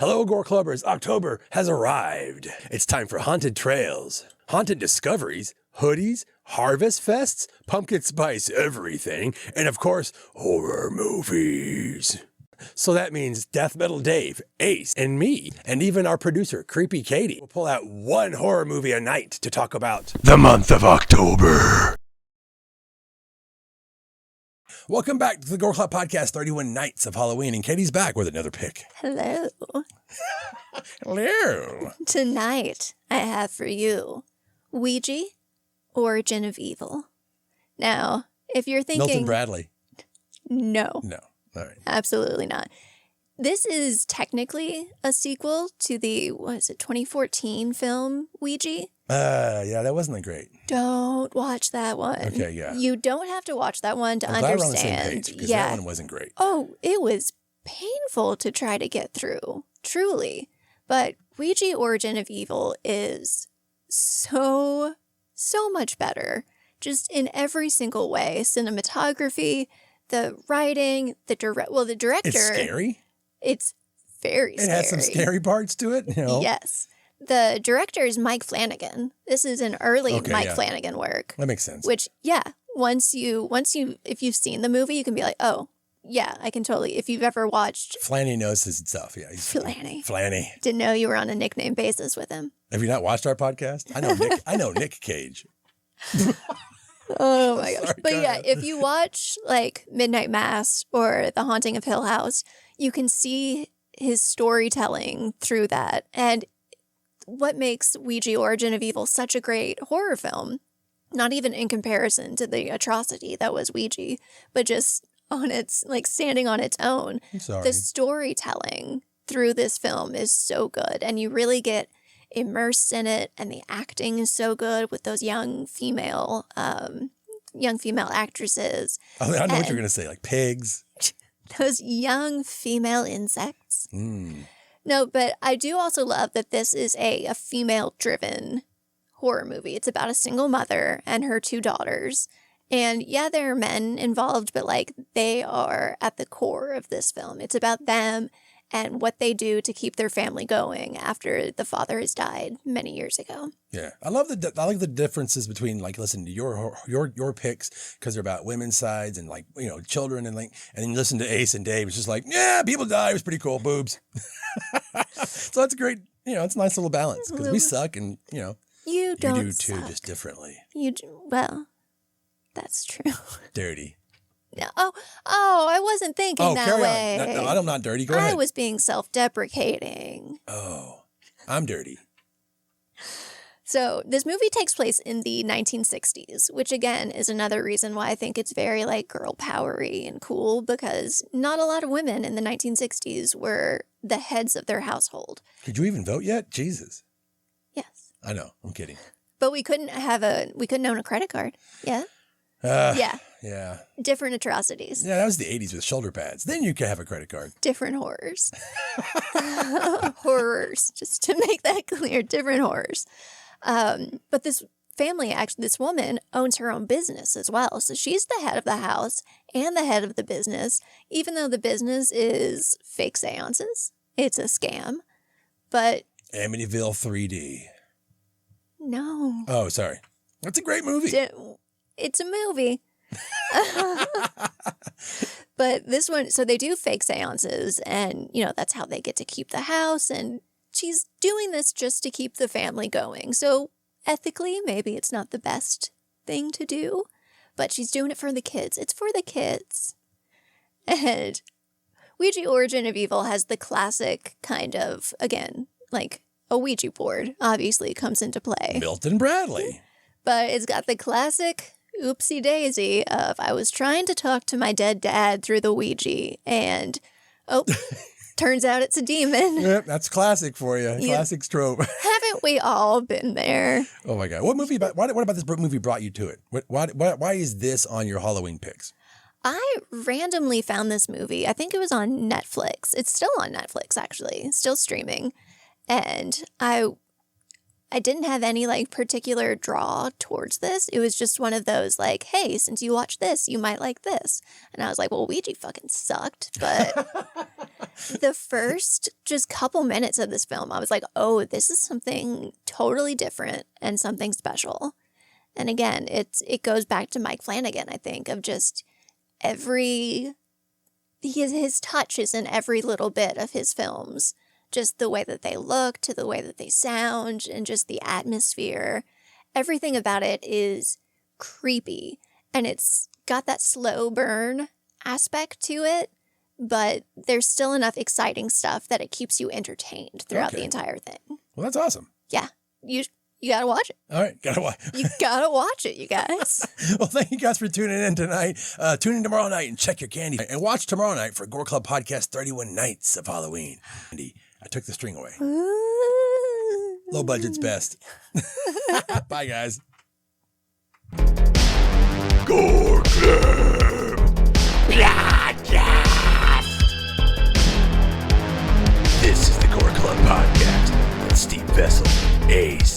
Hello, Gore Clubbers. October has arrived. It's time for haunted trails, haunted discoveries, hoodies, harvest fests, pumpkin spice everything, and of course, horror movies. So that means Deathmetal Dave, Ace, and me, and even our producer, Kreepy Katie, will pull out one horror movie a night to talk about the month of October. Welcome back to the Gore Club Podcast, 31 Nights of Halloween, and Katie's back with another pick. Hello. Hello. Tonight, I have for you OUIJA, Origin of Evil. Now, if you're thinking... Milton Bradley. No. No. All right. Absolutely not. This is technically a sequel to the, 2014 film OUIJA? Yeah, that wasn't that great. Don't watch that one. Okay, yeah. You don't have to watch that one to I'm glad understand. we're on the same page, because that one wasn't great. Oh, it was painful to try to get through, truly. But OUIJA Origin of Evil is so much better. Just in every single way. Cinematography, the writing, the director. It's scary? It's very scary. It has some scary parts to it? You know? Yes. The director is Mike Flanagan. This is an early Mike Flanagan work. That makes sense. Which, yeah, if you've seen the movie, you can be like, oh, yeah, I can totally. If you've ever watched... Flanny knows his stuff, yeah. Flanny. Didn't know you were on a nickname basis with him. Have you not watched our podcast? I know Nick Cage. Oh my gosh. But yeah, if you watch like Midnight Mass or The Haunting of Hill House, you can see his storytelling through that. And what makes OUIJA Origin of Evil such a great horror film, not even in comparison to the atrocity that was OUIJA, but just on its, like, standing on its own. I'm sorry. The storytelling through this film is so good, and you really get immersed in it, and the acting is so good with those young female actresses. Oh, I know what you're going to say, like pigs. Those young female insects. Mm. No, but I do also love that this is a female-driven horror movie. It's about a single mother and her two daughters. And yeah, there are men involved, but like they are at the core of this film. It's about them and what they do to keep their family going after the father has died many years ago. Yeah, I like the differences between, like, listen to your picks because they're about women's sides and, like, you know, children, and then you listen to Ace and Dave. It's just like, yeah, people die. It was pretty cool, boobs. So that's a great, you know, it's a nice little balance because we suck, and you know, you do too, suck. just differently. Well, that's true. Dirty. No, I wasn't thinking that way. No, I'm not dirty. Go ahead. I was being self-deprecating. Oh, I'm dirty. So this movie takes place in the 1960s, which again is another reason why I think it's very like girl powery and cool, because not a lot of women in the 1960s were the heads of their household. Did you even vote yet? Jesus. Yes. I know. I'm kidding. But we couldn't own a credit card. Yeah. Yeah. Yeah. Different atrocities. Yeah, that was the 80s with shoulder pads. Then you could have a credit card. Different horrors. Horrors, just to make that clear. Different horrors. But this family, actually, this woman owns her own business as well. So she's the head of the house and the head of the business, even though the business is fake seances. It's a scam. But Amityville 3D. No. Oh, sorry. That's a great movie. It's a movie. But this one, so they do fake seances, and, you know, that's how they get to keep the house, and she's doing this just to keep the family going. So ethically, maybe it's not the best thing to do, but she's doing it for the kids. It's for the kids. And OUIJA Origin of Evil has the classic kind of, again, like a Ouija board obviously comes into play. Milton Bradley. But it's got the classic oopsie daisy of I was trying to talk to my dead dad through the Ouija, and turns out it's a demon. Yep, that's classic for you. Classic trope. Haven't we all been there? Oh my God. What about this movie brought you to it? Why is this on your Halloween picks? I randomly found this movie. I think it was on Netflix. It's still on Netflix, actually. Still streaming. And I didn't have any like particular draw towards this. It was just one of those like, hey, since you watch this, you might like this. And I was like, well, Ouija fucking sucked, but the first just couple minutes of this film, I was like, oh, this is something totally different and something special. And again, it goes back to Mike Flanagan, I think, of just his touch is in every little bit of his films. Just the way that they look, to the way that they sound, and just the atmosphere. Everything about it is creepy. And it's got that slow burn aspect to it, but there's still enough exciting stuff that it keeps you entertained throughout the entire thing. Well, that's awesome. Yeah. You gotta watch it. All right, gotta watch. You gotta watch it, you guys. Well, thank you guys for tuning in tonight. Tune in tomorrow night and check your candy. And watch tomorrow night for Gore Club Podcast 31 Nights of Halloween. Andy, I took the string away. Ooh. Low budget's best. Bye, guys. Gore Club Podcast. This is the Gore Club Podcast with Steve Vessell, Ace.